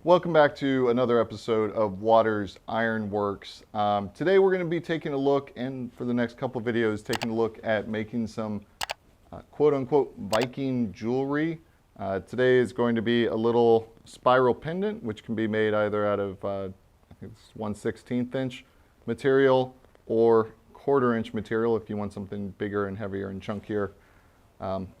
Welcome back to another episode of Water's Ironworks. Today we're going to be taking a look, and for the next couple videos, taking a look at making some quote-unquote Viking jewelry. Today is going to be a little spiral pendant, which can be made either out of, I think it's 1/16 inch material or 1/4 inch material if you want something bigger and heavier and chunkier.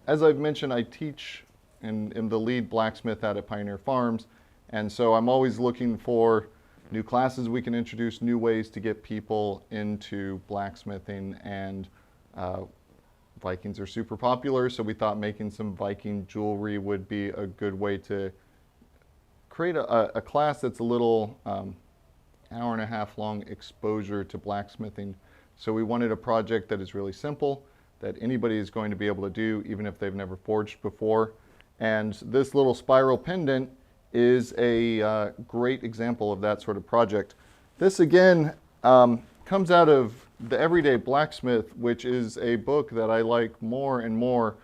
As I've mentioned, I teach and am the lead blacksmith out at Pioneer Farms. And so I'm always looking for new classes we can introduce, new ways to get people into blacksmithing, and Vikings are super popular, so we thought making some Viking jewelry would be a good way to create a class that's a little hour and a half long exposure to blacksmithing. So we wanted a project that is really simple, that anybody is going to be able to do, even if they've never forged before. And this little spiral pendant is a great example of that sort of project. This again comes out of the Everyday Blacksmith, which is a book that I like more and more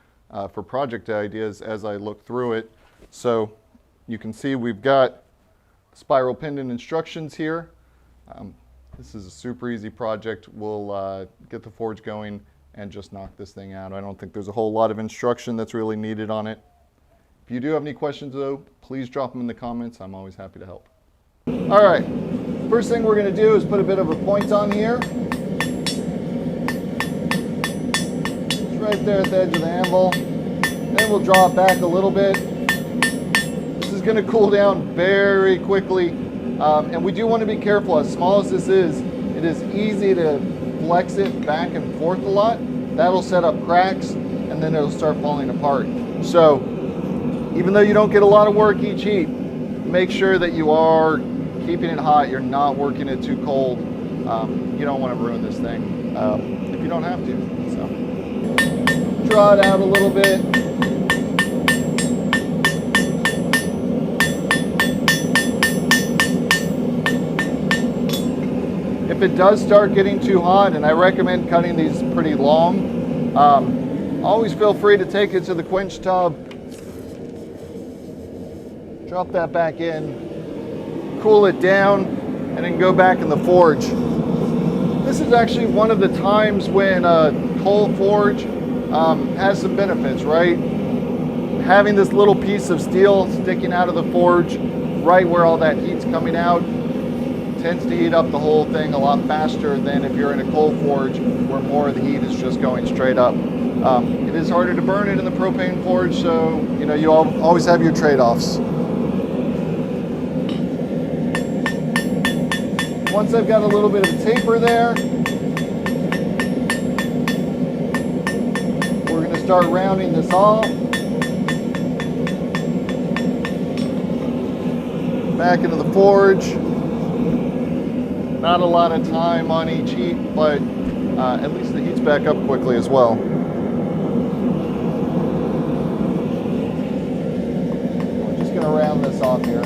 for project ideas as I look through it. So you can see we've got spiral pendant instructions here. This is a super easy project. We'll get the forge going and just knock this thing out. I don't think there's a whole lot of instruction that's really needed on it. If you do have any questions though, please drop them in the comments. I'm always happy to help. All right, first thing we're going to do is put a bit of a point on here. It's right there at the edge of the anvil. Then we'll draw it back a little bit. This is going to cool down very quickly. And we do want to be careful. As small as this is, it is easy to flex it back and forth a lot. That'll set up cracks and then it'll start falling apart. So even though you don't get a lot of work each heat, make sure that you are keeping it hot. You're not working it too cold. You don't want to ruin this thing if you don't have to. So draw it out a little bit. If it does start getting too hot, and I recommend cutting these pretty long, always feel free to take it to the quench tub. Drop that back in, cool it down, and then go back in the forge. This is actually one of the times when a coal forge has some benefits, right? Having this little piece of steel sticking out of the forge right where all that heat's coming out tends to heat up the whole thing a lot faster than if you're in a coal forge where more of the heat is just going straight up. It is harder to burn it in the propane forge, so you always have your trade-offs. Once I've got a little bit of a taper there, we're going to start rounding this off. Back into the forge. Not a lot of time on each heat, but at least the heat's back up quickly as well. We're just going to round this off here.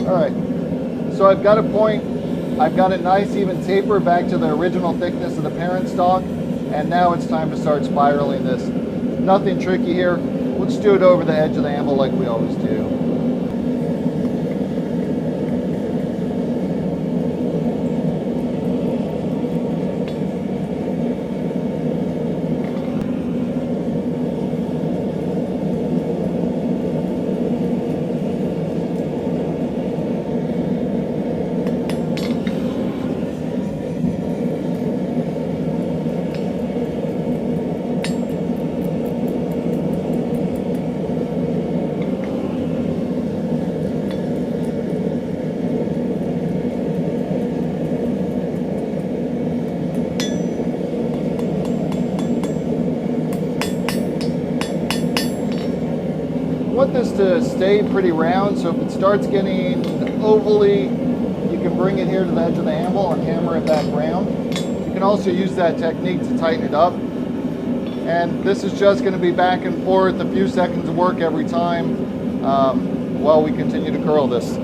All right, so I've got a point, I've got a nice even taper back to the original thickness of the parent stock, and now it's time to start spiraling this. Nothing tricky here. Let's do it over the edge of the anvil like we always do. want this to stay pretty round, so if it starts getting ovally, you can bring it here to the edge of the anvil and hammer it back round. can also use that technique to tighten it up. And this is just going to be back and forth, a few seconds of work every time while we continue to curl this.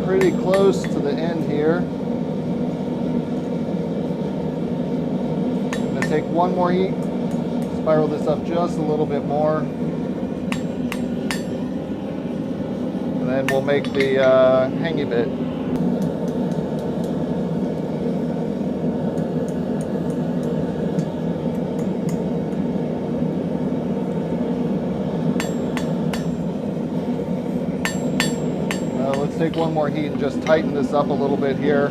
Pretty close to the end here. I'm going to take one more heat, spiral this up just a little bit more, and then we'll make the hangy bit. Take one more heat and just tighten this up a little bit here.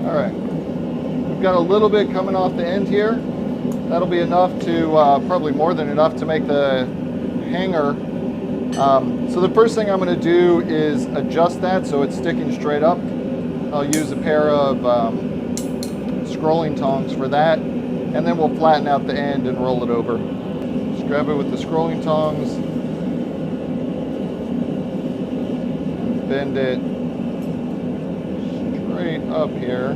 All right, we've got a little bit coming off the end here. That'll be enough to, probably more than enough to make the hanger. So the first thing I'm going to do is adjust that so it's sticking straight up. I'll use a pair of scrolling tongs for that, and then we'll flatten out the end and roll it over. Just grab it with the scrolling tongs, bend it straight up here.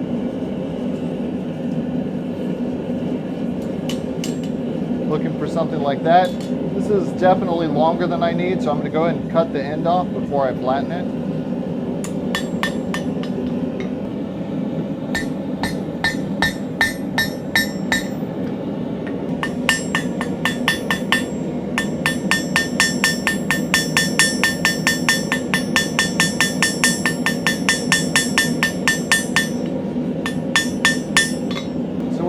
Looking for something like that. This is definitely longer than I need, so I'm going to go ahead and cut the end off before I flatten it.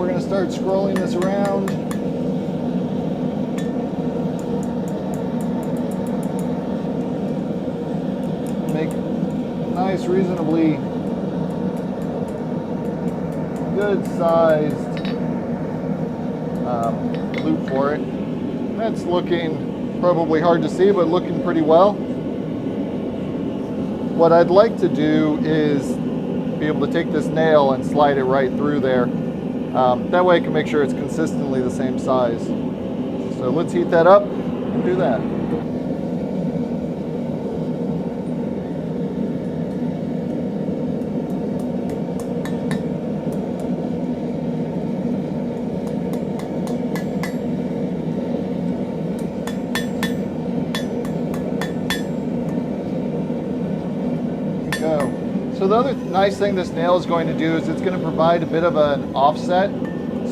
we're going to start scrolling this around. Make a nice, reasonably good sized loop for it. That's looking probably hard to see, but looking pretty well. What I'd like to do is be able to take this nail and slide it right through there. That way I can make sure it's consistently the same size. So let's heat that up and do that. So the other nice thing this nail is going to do is it's going to provide a bit of an offset.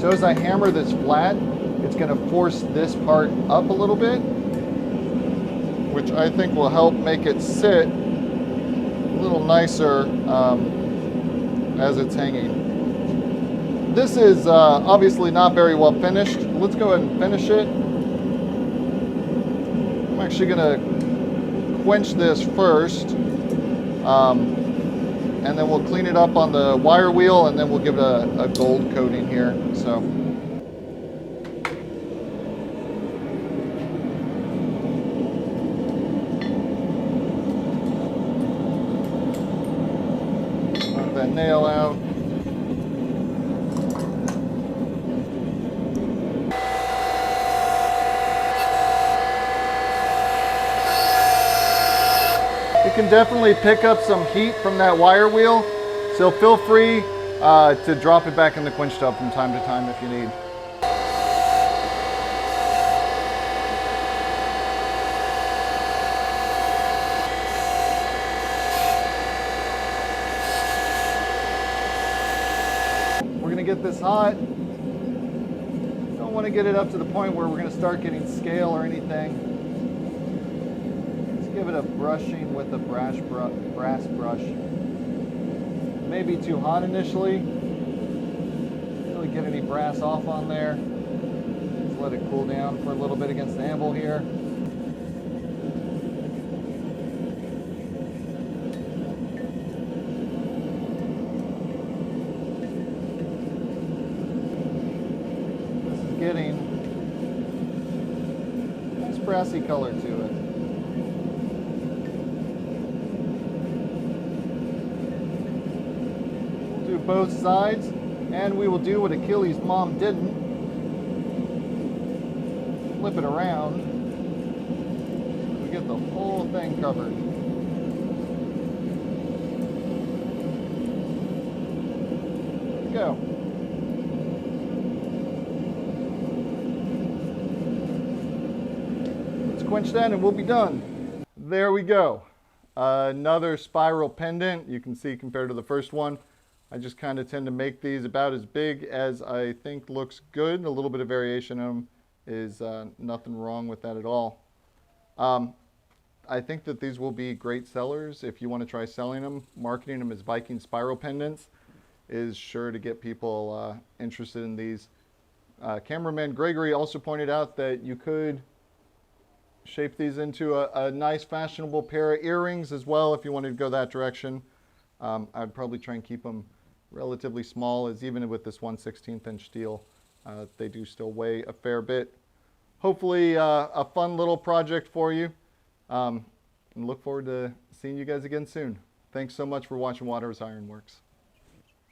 So as I hammer this flat, it's going to force this part up a little bit, which I think will help make it sit a little nicer as it's hanging. This is obviously not very well finished. Let's go ahead and finish it. I'm actually going to quench this first. And then we'll clean it up on the wire wheel, and then we'll give it a gold coating here. So knock that nail out. You can definitely pick up some heat from that wire wheel, so feel free to drop it back in the quench tub from time to time if you need. We're going to get this hot. Don't want to get it up to the point where we're going to start getting scale or anything. Give it a brushing with a brass brush. Maybe too hot initially. Really get any brass off on there. Just let it cool down for a little bit against the anvil here. This is getting a nice brassy color to it. Both sides, and we will do what Achilles' mom didn't. Flip it around. We get the whole thing covered. There we go. Let's quench that and we'll be done. There we go. Another spiral pendant. You can see compared to the first one, I just kind of tend to make these about as big as I think looks good. A little bit of variation in them is nothing wrong with that at all. I think that these will be great sellers if you want to try selling them. Marketing them as Viking Spiral Pendants is sure to get people interested in these. Cameraman Gregory also pointed out that you could shape these into a nice fashionable pair of earrings as well if you wanted to go that direction. I'd probably try and keep them relatively small, as even with this 1/16 inch steel, they do still weigh a fair bit. Hopefully a fun little project for you, and look forward to seeing you guys again soon. Thanks so much for watching Waters Ironworks.